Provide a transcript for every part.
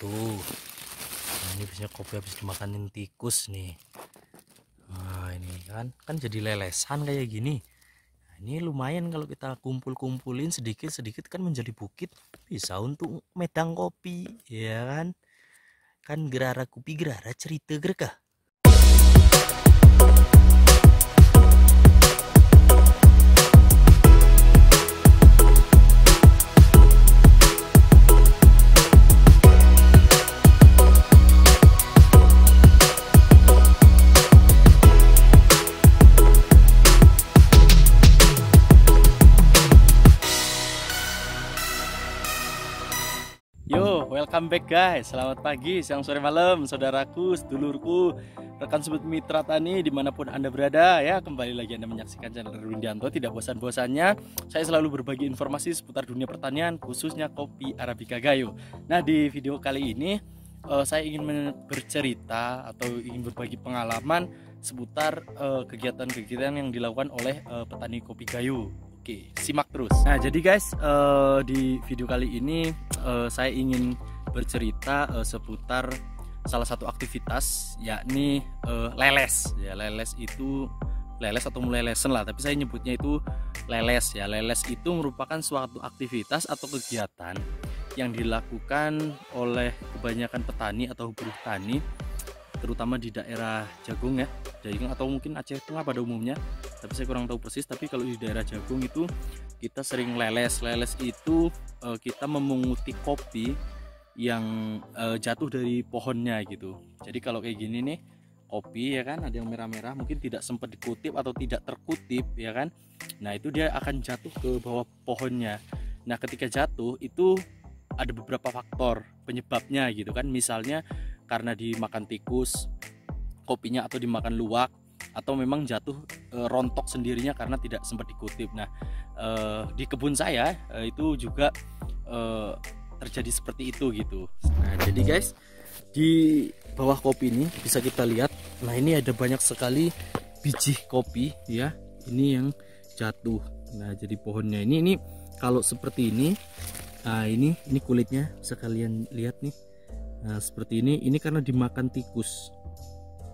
tuh. Nah, ini biasanya kopi habis dimakanin tikus nih. Nah, ini kan jadi lelesan kayak gini. Nah, ini lumayan kalau kita kumpul-kumpulin sedikit-sedikit kan menjadi bukit, bisa untuk medang kopi, ya kan? Kan gerara kopi gerara cerita gerkah. Yo, welcome back guys. Selamat pagi, siang, sore, malam, saudaraku, sedulurku, rekan sobat mitra tani dimanapun Anda berada ya. Kembali lagi Anda menyaksikan channel Erwindianto. Tidak bosan-bosannya saya selalu berbagi informasi seputar dunia pertanian, khususnya kopi Arabica Gayo. Nah, di video kali ini saya ingin bercerita atau ingin berbagi pengalaman seputar kegiatan-kegiatan yang dilakukan oleh petani kopi Gayo. Oke, simak terus. Nah, jadi guys, di video kali ini saya ingin bercerita seputar salah satu aktivitas, yakni leles. Ya, leles itu leles atau melelesen lah, tapi saya nyebutnya itu leles ya. Leles itu merupakan suatu aktivitas atau kegiatan yang dilakukan oleh kebanyakan petani atau buruh tani, terutama di daerah Jagung ya, Jagung atau mungkin Aceh Tengah pada umumnya, tapi saya kurang tahu persis. Tapi kalau di daerah Jagung itu kita sering leles. Leles itu kita memunguti kopi yang jatuh dari pohonnya gitu. Jadi kalau kayak gini nih kopi ya kan, ada yang merah-merah mungkin tidak sempat dikutip atau tidak terkutip ya kan. Nah, itu dia akan jatuh ke bawah pohonnya. Nah, ketika jatuh itu ada beberapa faktor penyebabnya gitu kan. Misalnya karena dimakan tikus kopinya, atau dimakan luwak, atau memang jatuh rontok sendirinya karena tidak sempat dikutip. Nah, di kebun saya itu juga terjadi seperti itu gitu. Nah, jadi guys, di bawah kopi ini bisa kita lihat. Nah, ini ada banyak sekali biji kopi ya. Ini yang jatuh. Nah, jadi pohonnya ini kalau seperti ini. Nah, ini kulitnya sekalian lihat nih. Nah, seperti ini karena dimakan tikus.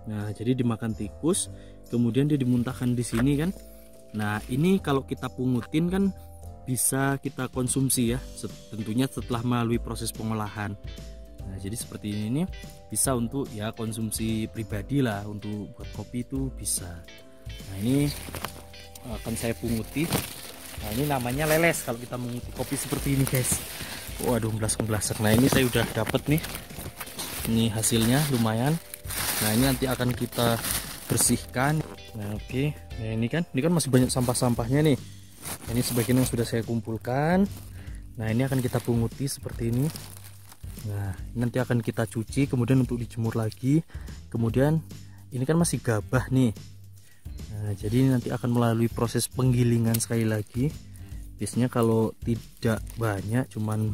Nah, jadi dimakan tikus, kemudian dia dimuntahkan di sini kan. Nah, ini kalau kita pungutin kan bisa kita konsumsi ya, tentunya setelah melalui proses pengolahan. Nah, jadi seperti ini bisa untuk ya konsumsi pribadi lah, untuk buat kopi itu bisa. Nah, ini akan saya punguti. Nah, ini namanya leles kalau kita menguti kopi seperti ini guys. Waduh, geblas-geblasak. Nah, ini saya udah dapet nih. Ini hasilnya lumayan. Nah, ini nanti akan kita bersihkan. Nah, oke. Nah, ini kan masih banyak sampah-sampahnya nih. Ini sebagian yang sudah saya kumpulkan. Nah, ini akan kita punguti seperti ini. Nah, nanti akan kita cuci kemudian untuk dijemur lagi. Kemudian ini kan masih gabah nih. Nah, jadi nanti akan melalui proses penggilingan sekali lagi. Biasanya kalau tidak banyak, cuman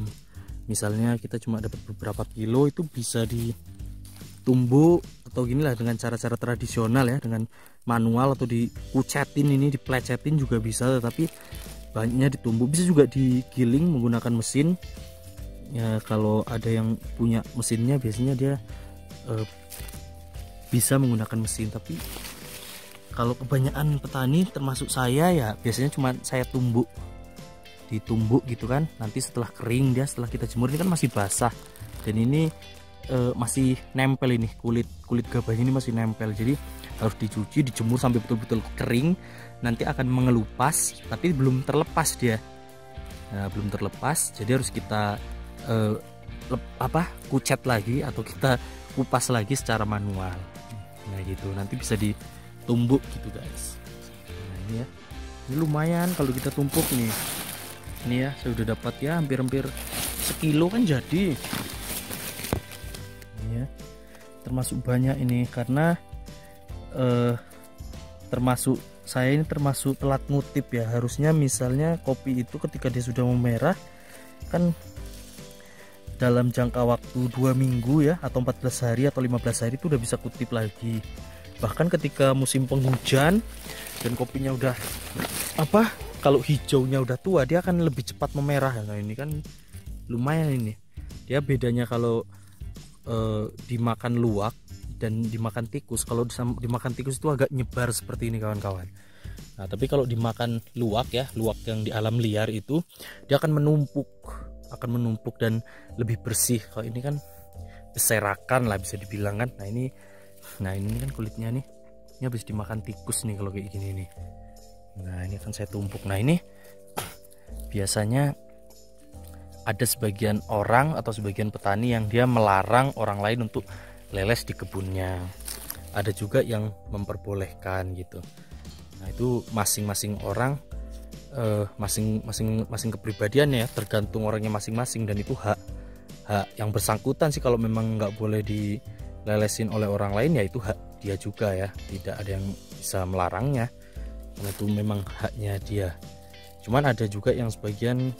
misalnya kita cuma dapat beberapa kilo, itu bisa ditumbuk atau gini lah dengan cara-cara tradisional ya, dengan manual atau dikucetin, ini diplecetin juga bisa, tetapi banyaknya ditumbuk. Bisa juga digiling menggunakan mesin ya. Kalau ada yang punya mesinnya biasanya dia bisa menggunakan mesin, tapi kalau kebanyakan petani termasuk saya ya biasanya cuma saya ditumbuk gitu kan. Nanti setelah kering dia, setelah kita jemur, ini kan masih basah dan ini masih nempel, ini kulit gabahnya ini masih nempel, jadi harus dicuci, dijemur sampai betul-betul kering. Nanti akan mengelupas tapi belum terlepas dia. Nah, belum terlepas, jadi harus kita kucet lagi atau kita kupas lagi secara manual. Nah, gitu nanti bisa ditumbuk gitu guys. Nah, ini ya, ini lumayan kalau kita tumpuk nih. Ini ya, saya udah dapat ya hampir sekilo kan jadi. Ini ya, termasuk banyak ini karena termasuk saya ini termasuk telat ngutip ya. Harusnya misalnya kopi itu ketika dia sudah memerah kan dalam jangka waktu 2 minggu ya, atau 14 hari atau 15 hari itu udah bisa kutip lagi. Bahkan ketika musim penghujan dan kopinya udah kalau hijaunya udah tua, dia akan lebih cepat memerah. Nah, ini kan lumayan ini. Dia bedanya kalau dimakan luwak dan dimakan tikus. Kalau dimakan tikus itu agak nyebar seperti ini kawan-kawan. Nah, tapi kalau dimakan luwak ya, luwak yang di alam liar itu dia akan menumpuk dan lebih bersih. Kalau ini kan berserakan lah bisa dibilang kan. Nah ini kan kulitnya nih. Ini habis dimakan tikus nih kalau kayak gini nih. Nah, ini akan saya tumpuk. Nah, ini biasanya ada sebagian orang atau sebagian petani yang dia melarang orang lain untuk leles di kebunnya. Ada juga yang memperbolehkan gitu. Nah, itu masing-masing orang masing-masing kepribadiannya ya, tergantung orangnya masing-masing, dan itu hak yang bersangkutan sih. Kalau memang nggak boleh dilelesin oleh orang lain ya itu hak dia juga ya, tidak ada yang bisa melarangnya karena itu memang haknya dia. Cuman ada juga yang sebagian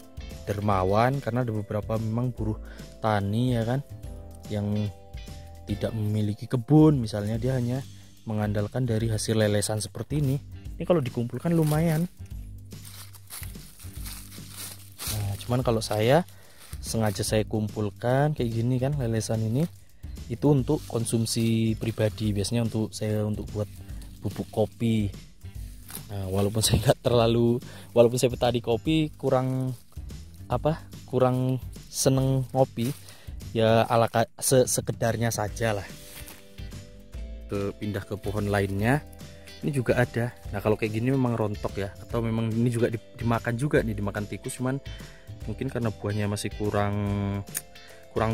dermawan, karena ada beberapa memang buruh tani ya kan yang tidak memiliki kebun, misalnya dia hanya mengandalkan dari hasil lelesan seperti ini. Ini kalau dikumpulkan lumayan. Nah, cuman kalau saya sengaja saya kumpulkan kayak gini kan lelesan ini, itu untuk konsumsi pribadi, biasanya untuk saya buat bubuk kopi. Nah, walaupun saya petani kopi, kurang seneng ngopi ya, sekedarnya saja lah. Pindah ke pohon lainnya, ini juga ada. Nah, kalau kayak gini memang rontok ya, atau memang ini juga dimakan juga nih, dimakan tikus. Cuman mungkin karena buahnya masih kurang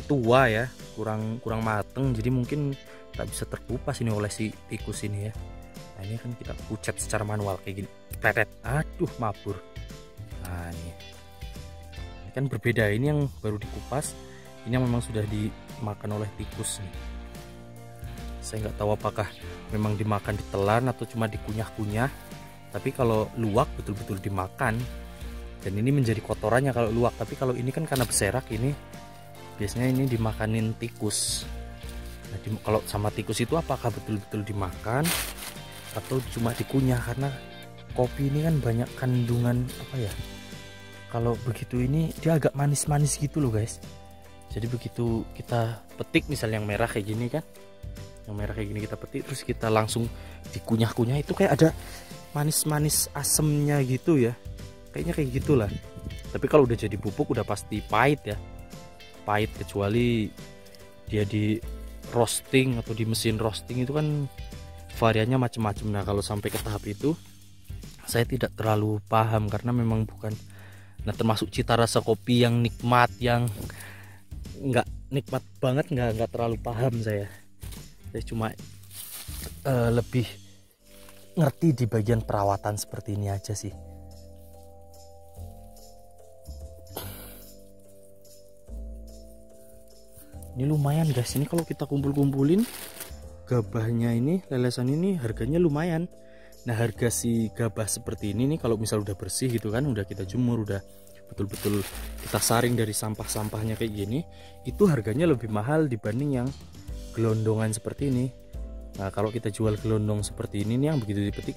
tua ya, kurang mateng, jadi mungkin tak bisa terkupas ini oleh si tikus ini ya. Nah, ini kan kita pucat secara manual kayak gini, tetet, aduh mabur. Nah, ini kan berbeda, ini yang baru dikupas, ini yang memang sudah dimakan oleh tikus nih. Saya nggak tahu apakah memang dimakan ditelan atau cuma dikunyah-kunyah. Tapi kalau luwak betul-betul dimakan, dan ini menjadi kotorannya kalau luwak. Tapi kalau ini kan karena berserak, ini biasanya ini dimakanin tikus. Nah, kalau sama tikus itu apakah betul-betul dimakan atau cuma dikunyah? Karena kopi ini kan banyak kandungan apa ya, kalau begitu ini dia agak manis-manis gitu loh guys. Jadi begitu kita petik misalnya yang merah kayak gini kan, yang merah kayak gini kita petik terus kita langsung dikunyah-kunyah, itu kayak ada manis-manis asemnya gitu ya, kayaknya kayak gitulah. Tapi kalau udah jadi bubuk udah pasti pahit ya, pahit, kecuali dia di roasting atau di mesin roasting, itu kan variannya macam-macam. Nah, kalau sampai ke tahap itu saya tidak terlalu paham karena memang bukan, nah termasuk cita rasa kopi yang nikmat, yang nggak nikmat banget, nggak terlalu paham saya cuma lebih ngerti di bagian perawatan seperti ini aja sih. Ini lumayan guys, ini kalau kita kumpul-kumpulin gabahnya ini, lelesan ini harganya lumayan. Nah, harga si gabah seperti ini nih kalau misal udah bersih gitu kan, udah kita jemur, udah betul-betul kita saring dari sampah-sampahnya kayak gini, itu harganya lebih mahal dibanding yang gelondongan seperti ini. Nah, kalau kita jual gelondong seperti ini nih, yang begitu dipetik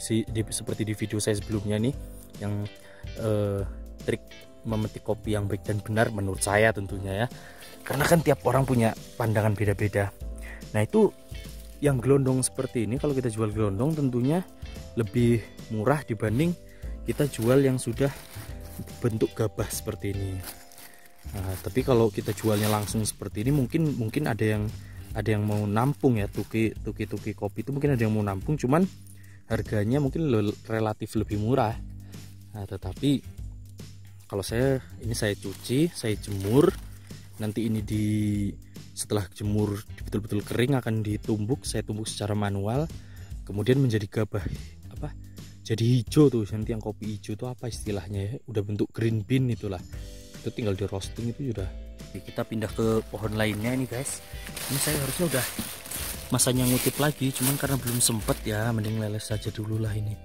seperti di video saya sebelumnya nih, yang trik memetik kopi yang baik dan benar menurut saya tentunya ya, karena kan tiap orang punya pandangan beda-beda. Nah, itu yang gelondong seperti ini, kalau kita jual gelondong tentunya lebih murah dibanding kita jual yang sudah bentuk gabah seperti ini. Nah, tapi kalau kita jualnya langsung seperti ini, mungkin ada yang mau nampung ya, tuki kopi itu mungkin ada yang mau nampung, cuman harganya mungkin relatif lebih murah. Nah, tetapi kalau saya cuci, saya jemur, nanti ini setelah jemur betul-betul kering akan ditumbuk, saya tumbuk secara manual, kemudian menjadi gabah jadi hijau tuh, nanti yang kopi hijau itu apa istilahnya ya, udah bentuk green bean itulah, itu tinggal di roasting itu sudah. Oke, kita pindah ke pohon lainnya ini guys. Ini saya harusnya udah masanya ngutip lagi, cuman karena belum sempet ya, mending leles saja dulu lah ini.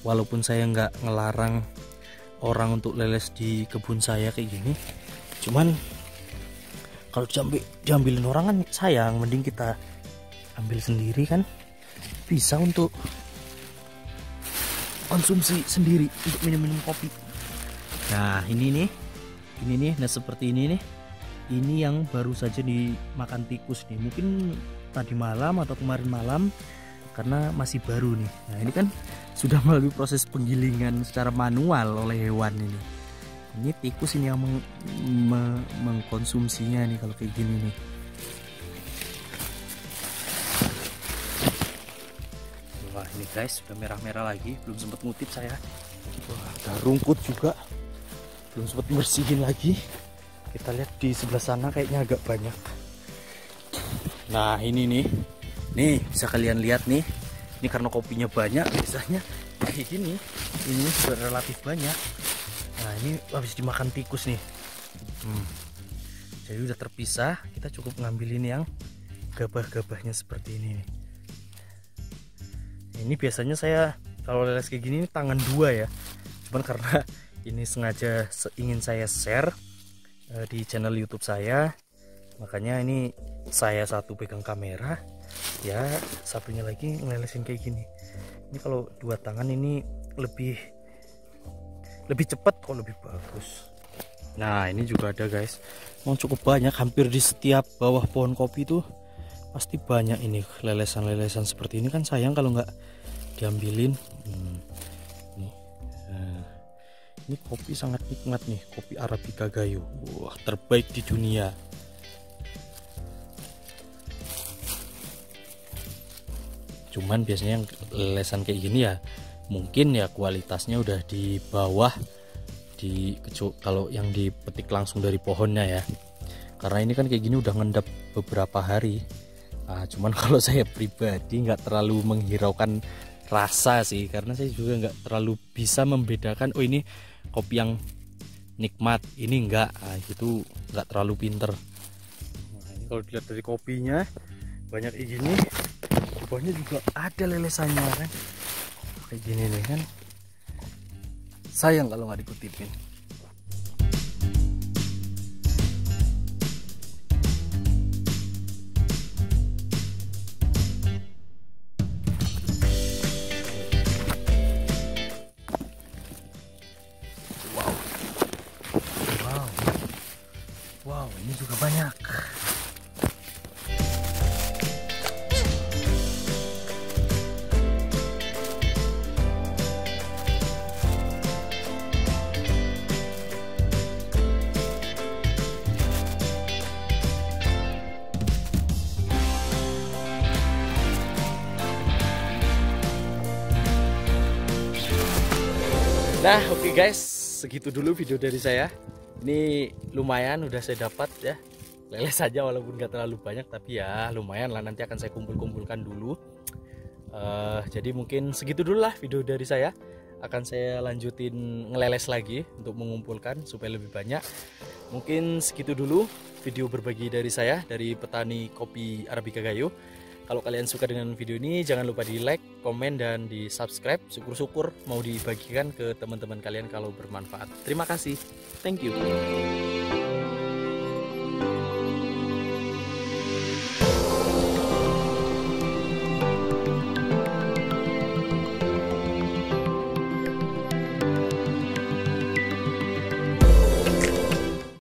Walaupun saya nggak ngelarang orang untuk leles di kebun saya kayak gini, cuman kalau diambilin orang kan sayang, mending kita ambil sendiri kan, bisa untuk konsumsi sendiri, untuk minum kopi. Nah, ini nih, nah seperti ini nih. ini yang baru saja dimakan tikus nih, mungkin tadi malam atau kemarin malam karena masih baru nih. Nah ini kan sudah melalui proses penggilingan secara manual oleh hewan ini. Ini tikus ini yang mengkonsumsinya nih kalau kayak gini nih. Wah ini guys sudah merah-merah lagi, belum sempat ngutip saya. Wah ada rumput juga, belum sempat bersihin lagi. Kita lihat di sebelah sana kayaknya agak banyak. Nah ini nih bisa kalian lihat nih, ini karena kopinya banyak biasanya kayak gini, ini sudah relatif banyak. Nah ini habis dimakan tikus nih. Jadi udah terpisah, kita cukup ngambilin yang gabah-gabahnya seperti ini nih. Ini biasanya saya kalau leles kayak gini tangan dua ya, cuman karena ini sengaja ingin saya share di channel YouTube saya, makanya ini saya satu pegang kamera ya, satunya lagi ngelelesin kayak gini. Ini kalau dua tangan ini lebih cepat kok, lebih bagus. Nah ini juga ada guys, mau cukup banyak, hampir di setiap bawah pohon kopi tuh pasti banyak ini lelesan-lelesan seperti ini. Kan sayang kalau nggak diambilin. Ini kopi sangat nikmat nih, kopi Arabica Gayo, wah terbaik di dunia. Cuman biasanya yang lelesan kayak gini ya mungkin ya kualitasnya udah di bawah kalau yang dipetik langsung dari pohonnya ya, karena ini kan kayak gini udah ngendap beberapa hari. Nah, cuman kalau saya pribadi nggak terlalu menghiraukan rasa sih, karena saya juga nggak terlalu bisa membedakan oh ini kopi yang nikmat, ini enggak. Nah, itu nggak terlalu pinter. Nah, ini kalau dilihat dari kopinya banyak kayak gini, bawahnya juga ada lelesannya kan, kayak gini nih kan, sayang kalau nggak dikutipin. Wow, ini juga banyak. Nah oke guys, segitu dulu video dari saya. Ini lumayan udah saya dapat ya, leles saja walaupun gak terlalu banyak, tapi ya lumayan lah, nanti akan saya kumpulkan dulu. Jadi mungkin segitu dulu lah video dari saya. Akan saya lanjutin ngeleles lagi untuk mengumpulkan supaya lebih banyak. Mungkin segitu dulu video berbagi dari saya, dari petani kopi Arabica Gayo. Kalau kalian suka dengan video ini, jangan lupa di like, komen, dan di subscribe. Syukur-syukur mau dibagikan ke teman-teman kalian kalau bermanfaat. Terima kasih. Thank you.